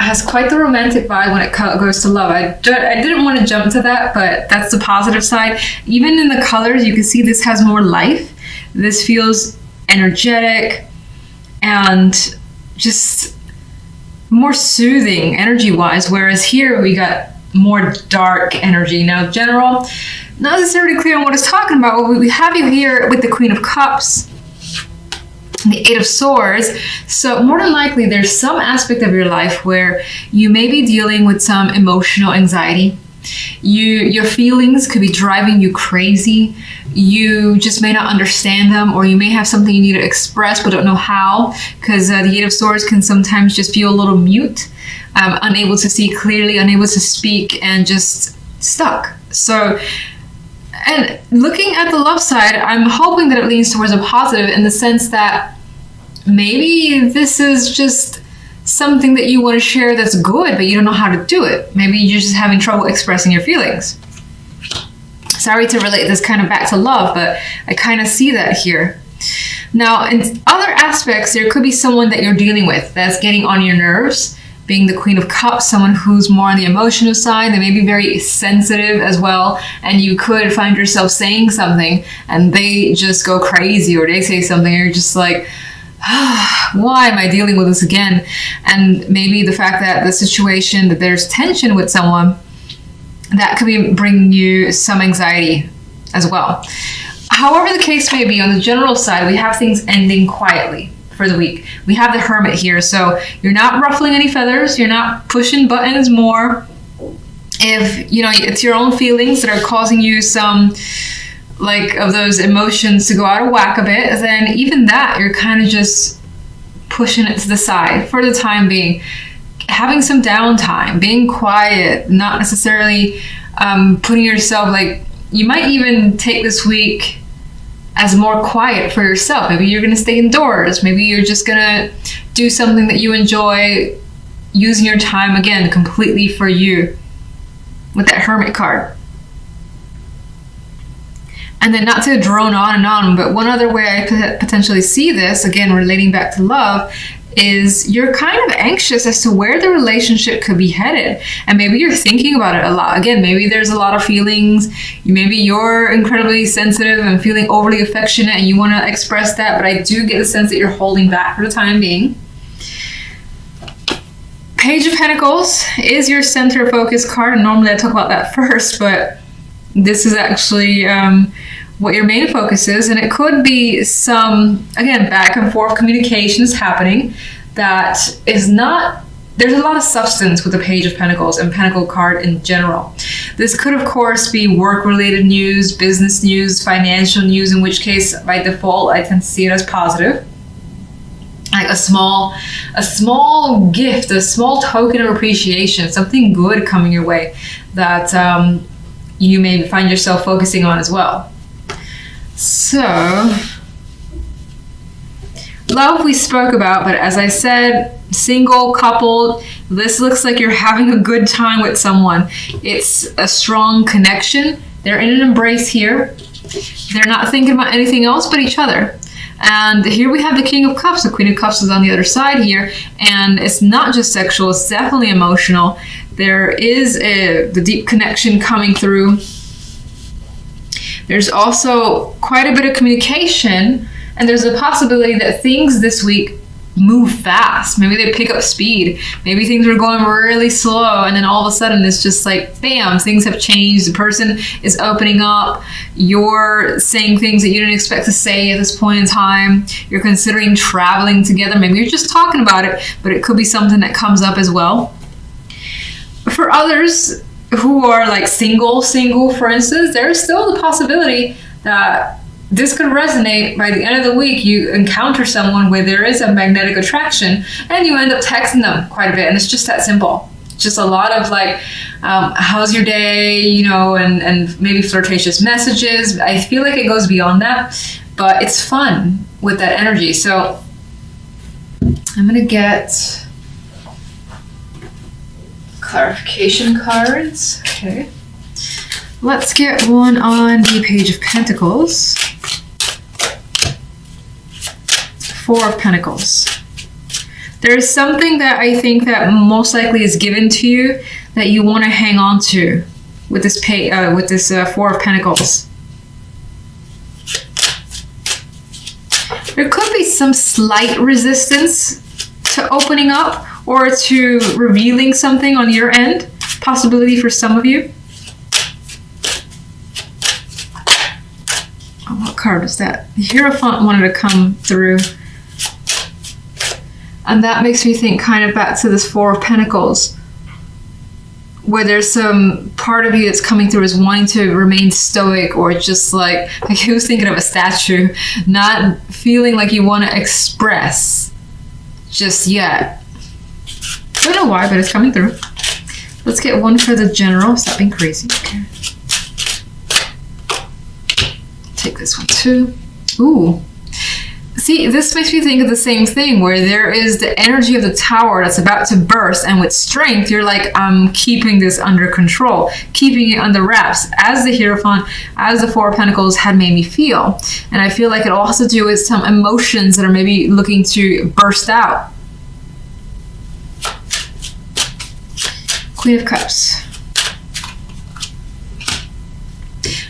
has quite the romantic vibe when it goes to love. I didn't want to jump to that, but that's the positive side. Even in the colors, you can see this has more life. This feels energetic and just more soothing energy-wise, whereas here we got more dark energy. Now, general, not necessarily clear on what it's talking about, but we have you here with the Queen of Cups, the Eight of Swords. So more than likely there's some aspect of your life where you may be dealing with some emotional anxiety. Your feelings could be driving you crazy. You just may not understand them, or you may have something you need to express but don't know how, because the Eight of Swords can sometimes just feel a little mute, unable to see clearly, unable to speak, and just stuck. So, and looking at the love side, I'm hoping that it leans towards a positive, in the sense that maybe this is just something that you want to share that's good, but you don't know how to do it. Maybe you're just having trouble expressing your feelings. Sorry to relate this kind of back to love, but I kind of see that here. Now, in other aspects, there could be someone that you're dealing with that's getting on your nerves, being the Queen of Cups, someone who's more on the emotional side. They may be very sensitive as well, and you could find yourself saying something and they just go crazy, or they say something and you're just like, why am I dealing with this again? And maybe the fact that the situation, that there's tension with someone, that could be bringing you some anxiety as well. However the case may be, on the general side, we have things ending quietly for the week. We have the Hermit here, so you're not ruffling any feathers, you're not pushing buttons more. If, you know, it's your own feelings that are causing you some, like, of those emotions to go out of whack a bit, then even that, you're kind of just pushing it to the side for the time being. Having some downtime, being quiet, not necessarily putting yourself, like, you might even take this week as more quiet for yourself. Maybe you're going to stay indoors. Maybe you're just going to do something that you enjoy, using your time, again, completely for you, with that Hermit card. And then, not to drone on and on, but one other way I could potentially see this, again, relating back to love, is you're kind of anxious as to where the relationship could be headed. And maybe you're thinking about it a lot. Again, maybe there's a lot of feelings. Maybe you're incredibly sensitive and feeling overly affectionate and you want to express that, but I do get the sense that you're holding back for the time being. Page of Pentacles is your center focus card, and normally I talk about that first, but this is actually what your main focus is, and it could be some, again, back and forth communications happening that is not, there's a lot of substance with the Page of Pentacles and Pentacle card in general. This could, of course, be work-related news, business news, financial news, in which case, by default, I tend to see it as positive. Like a small gift, a small token of appreciation, something good coming your way that you may find yourself focusing on as well. So, love we spoke about, but as I said, single, coupled, this looks like you're having a good time with someone. It's a strong connection. They're in an embrace here. They're not thinking about anything else but each other. And here we have the King of Cups. The Queen of Cups is on the other side here, and it's not just sexual, it's definitely emotional. There is the deep connection coming through. There's also quite a bit of communication, and there's a possibility that things this week move fast. Maybe they pick up speed. Maybe things were going really slow, and then all of a sudden it's just like, bam, things have changed. The person is opening up. You're saying things that you didn't expect to say at this point in time. You're considering traveling together. Maybe you're just talking about it, but it could be something that comes up as well. For others who are like single, for instance, there's still the possibility that this could resonate. By the end of the week, you encounter someone where there is a magnetic attraction, and you end up texting them quite a bit, and it's just that simple. Just a lot of like, how's your day, you know, and maybe flirtatious messages. I feel like it goes beyond that, but it's fun with that energy. So I'm gonna get clarification cards. Okay. Let's get one on the Page of Pentacles. Four of Pentacles. There's something that I think that most likely is given to you that you want to hang on to with this Four of Pentacles. There could be some slight resistance to opening up or to revealing something on your end. Possibility for some of you. Oh, what card is that? The Hierophant wanted to come through. And that makes me think kind of back to this Four of Pentacles, where there's some part of you that's coming through is wanting to remain stoic, or just like he was thinking of a statue, not feeling like you want to express just yet. I don't know why, but it's coming through. Let's get one for the general. Stop being crazy. Okay. Take this one too. Ooh. See, this makes me think of the same thing, where there is the energy of the Tower that's about to burst, and with strength, you're like, I'm keeping this under control, keeping it under wraps, as the Hierophant, as the Four of Pentacles had made me feel. And I feel like it all has to do with some emotions that are maybe looking to burst out. Queen of Cups.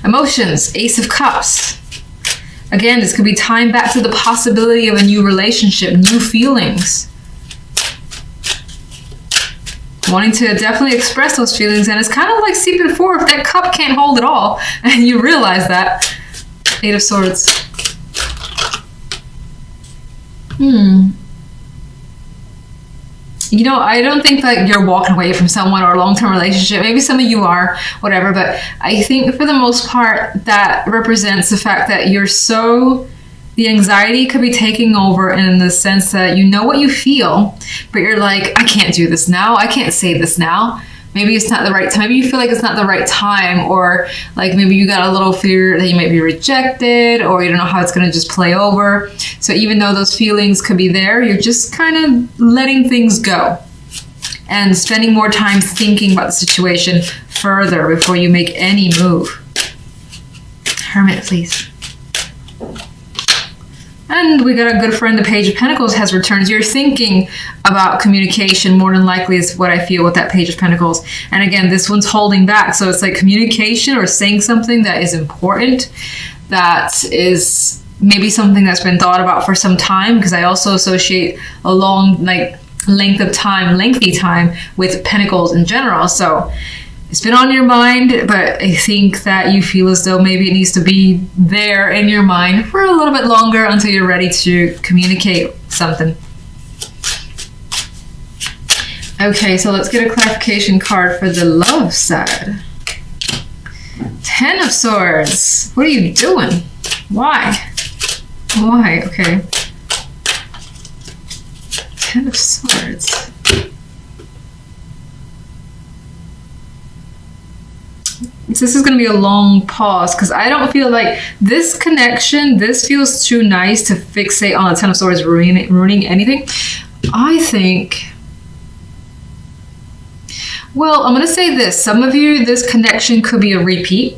Emotions, Ace of Cups. Again, this could be tying back to the possibility of a new relationship, new feelings. Wanting to definitely express those feelings, and it's kind of like seeping forth. That cup can't hold it all, and you realize that. Eight of Swords. You know, I don't think that you're walking away from someone or a long-term relationship. Maybe some of you are, whatever. But I think for the most part, that represents the fact that you're so... The anxiety could be taking over in the sense that you know what you feel, but you're like, I can't do this now. I can't say this now. Maybe it's not the right time. Maybe you feel like it's not the right time, or like maybe you got a little fear that you might be rejected, or you don't know how it's going to just play over. So even though those feelings could be there, you're just kind of letting things go and spending more time thinking about the situation further before you make any move. Hermit, please. And we got a good friend, the Page of Pentacles has returned. You're thinking about communication more than likely is what I feel with that Page of Pentacles. And again, this one's holding back. So it's like communication or saying something that is important, that is maybe something that's been thought about for some time, because I also associate a long, like, lengthy time with Pentacles in general. So it's been on your mind, but I think that you feel as though maybe it needs to be there in your mind for a little bit longer until you're ready to communicate something. Okay, so let's get a clarification card for the love side. Ten of Swords. What are you doing? Why? Why? Okay. Ten of Swords. This is going to be a long pause, because I don't feel like this connection, this feels too nice to fixate on the Ten of Swords ruining anything. I think, well, I'm going to say this. Some of you, this connection could be a repeat,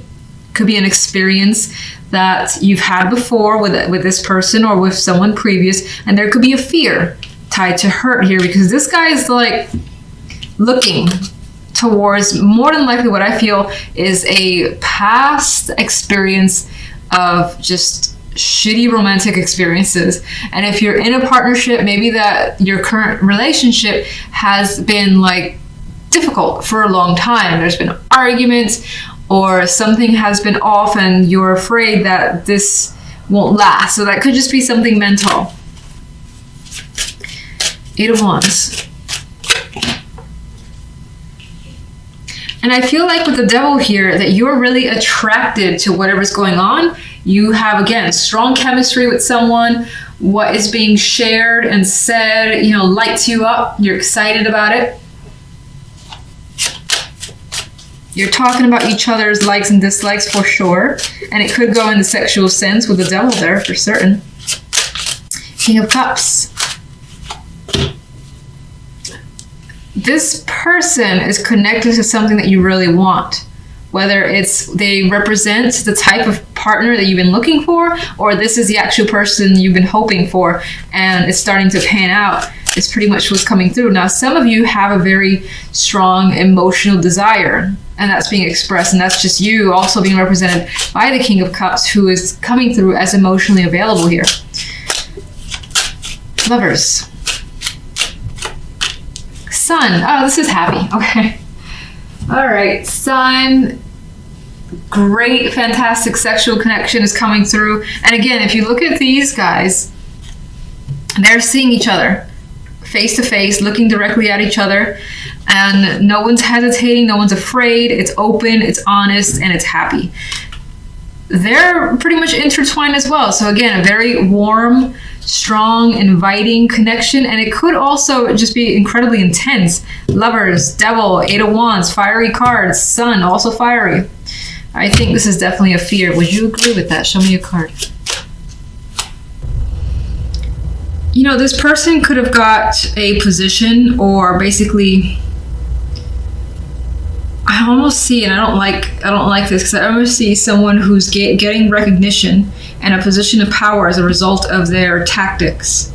could be an experience that you've had before with this person or with someone previous, and there could be a fear tied to hurt here, because this guy is like looking towards, more than likely what I feel is a past experience of just shitty romantic experiences. And if you're in a partnership, maybe that your current relationship has been like difficult for a long time. There's been arguments or something has been off and you're afraid that this won't last. So that could just be something mental. Eight of Wands. And I feel like with the Devil here that you're really attracted to whatever's going on. You have, again, strong chemistry with someone. What is being shared and said, you know, lights you up. You're excited about it. You're talking about each other's likes and dislikes for sure. And it could go in the sexual sense with the Devil there for certain. King of Cups. This person is connected to something that you really want, whether it's they represent the type of partner that you've been looking for, or this is the actual person you've been hoping for and it's starting to pan out. It's pretty much what's coming through. Now, some of you have a very strong emotional desire, and that's being expressed, and that's just you also being represented by the King of Cups, who is coming through as emotionally available here. Lovers. Sun. Oh, this is happy. Okay. All right. Sun. Great, fantastic sexual connection is coming through. And again, if you look at these guys, they're seeing each other face to face, looking directly at each other, and no one's hesitating, no one's afraid. It's open, it's honest, and it's happy. They're pretty much intertwined as well. So again, a very warm, strong, inviting connection, and it could also just be incredibly intense. Lovers, Devil, Eight of Wands, fiery cards, Sun, also fiery. I think this is definitely a fear. Would you agree with that? Show me a card. You know, this person could have got a position, or basically, I almost see, and I don't like this, because I almost see someone who's getting recognition and a position of power as a result of their tactics,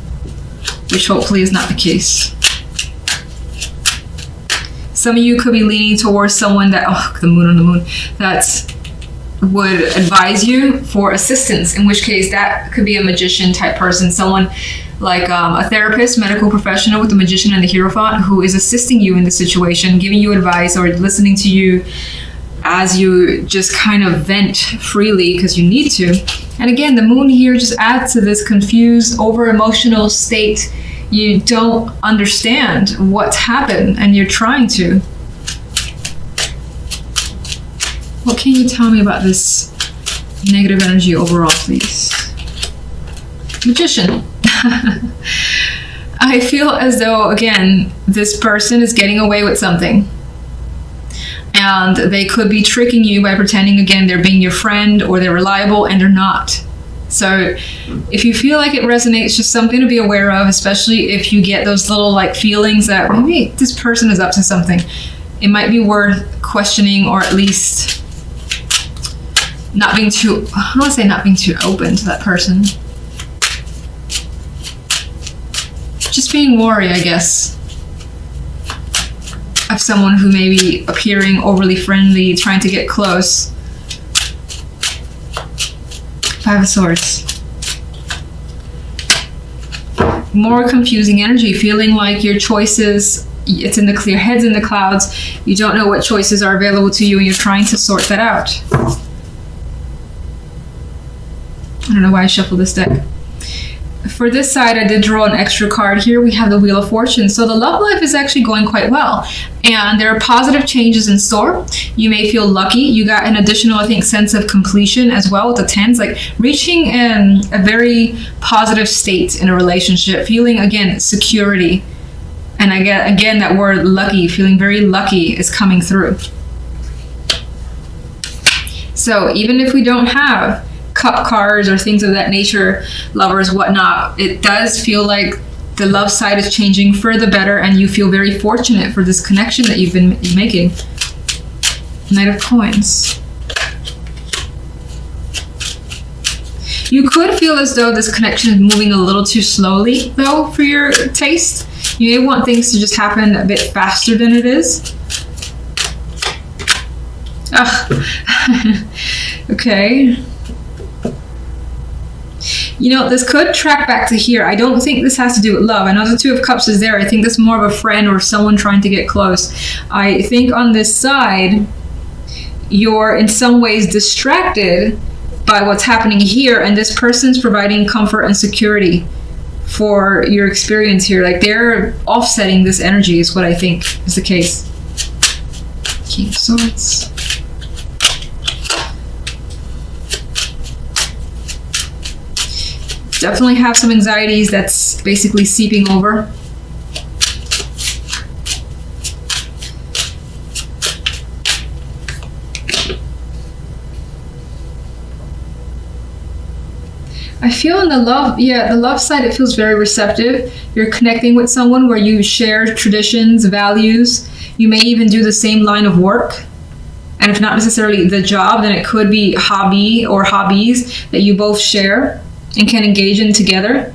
which hopefully is not the case. Some of you could be leaning towards someone that, oh, the moon on the moon, that would advise you for assistance, in which case that could be a magician type person, someone like a therapist, medical professional with the Magician and the Hierophant, who is assisting you in the situation, giving you advice or listening to you as you just kind of vent freely because you need to. And again, the moon here just adds to this confused, over-emotional state. You don't understand what's happened and you're trying to. What can you tell me about this negative energy overall, please? Magician. I feel as though, again, this person is getting away with something. And they could be tricking you by pretending, again, they're being your friend or they're reliable, and they're not. So if you feel like it resonates, just something to be aware of, especially if you get those little like feelings that maybe this person is up to something. It might be worth questioning, or at least not being too, I don't want to say not being too open to that person. Just being wary, I guess, of someone who may be appearing overly friendly, trying to get close. Five of Swords. More confusing energy, feeling like your choices, it's in the clear, head's in the clouds. You don't know what choices are available to you and you're trying to sort that out. I don't know why I shuffled this deck. For this side, I did draw an extra card here. We have the Wheel of Fortune. So the love life is actually going quite well. And there are positive changes in store. You may feel lucky. You got an additional, I think, sense of completion as well with the tens. Like reaching a very positive state in a relationship. Feeling, again, security. And I get, again, that word lucky. Feeling very lucky is coming through. So even if we don't have cup cards or things of that nature, lovers, whatnot, it does feel like the love side is changing for the better, and you feel very fortunate for this connection that you've been making. Knight of Coins. You could feel as though this connection is moving a little too slowly, though, for your taste. You may want things to just happen a bit faster than it is. Ugh. Okay. You know, this could track back to here. I don't think this has to do with love. I know the Two of Cups is there. I think that's more of a friend or someone trying to get close. I think on this side, you're in some ways distracted by what's happening here, and this person's providing comfort and security for your experience here. Like they're offsetting this energy is what I think is the case. King of Swords. Definitely have some anxieties that's basically seeping over. I feel in the love side, it feels very receptive. You're connecting with someone where you share traditions, values. You may even do the same line of work. And if not necessarily the job, then it could be hobby or hobbies that you both share and can engage in together.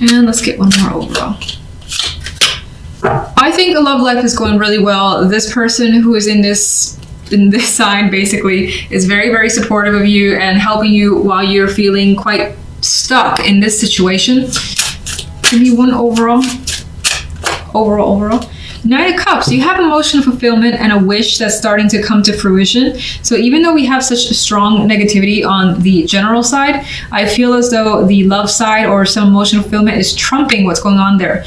And let's get one more overall. I think the love life is going really well. This person who is in this sign basically is very, very supportive of you and helping you while you're feeling quite stuck in this situation. Give me one overall. Overall. Knight of Cups, you have emotional fulfillment and a wish that's starting to come to fruition. So even though we have such strong negativity on the general side, I feel as though the love side or some emotional fulfillment is trumping what's going on there.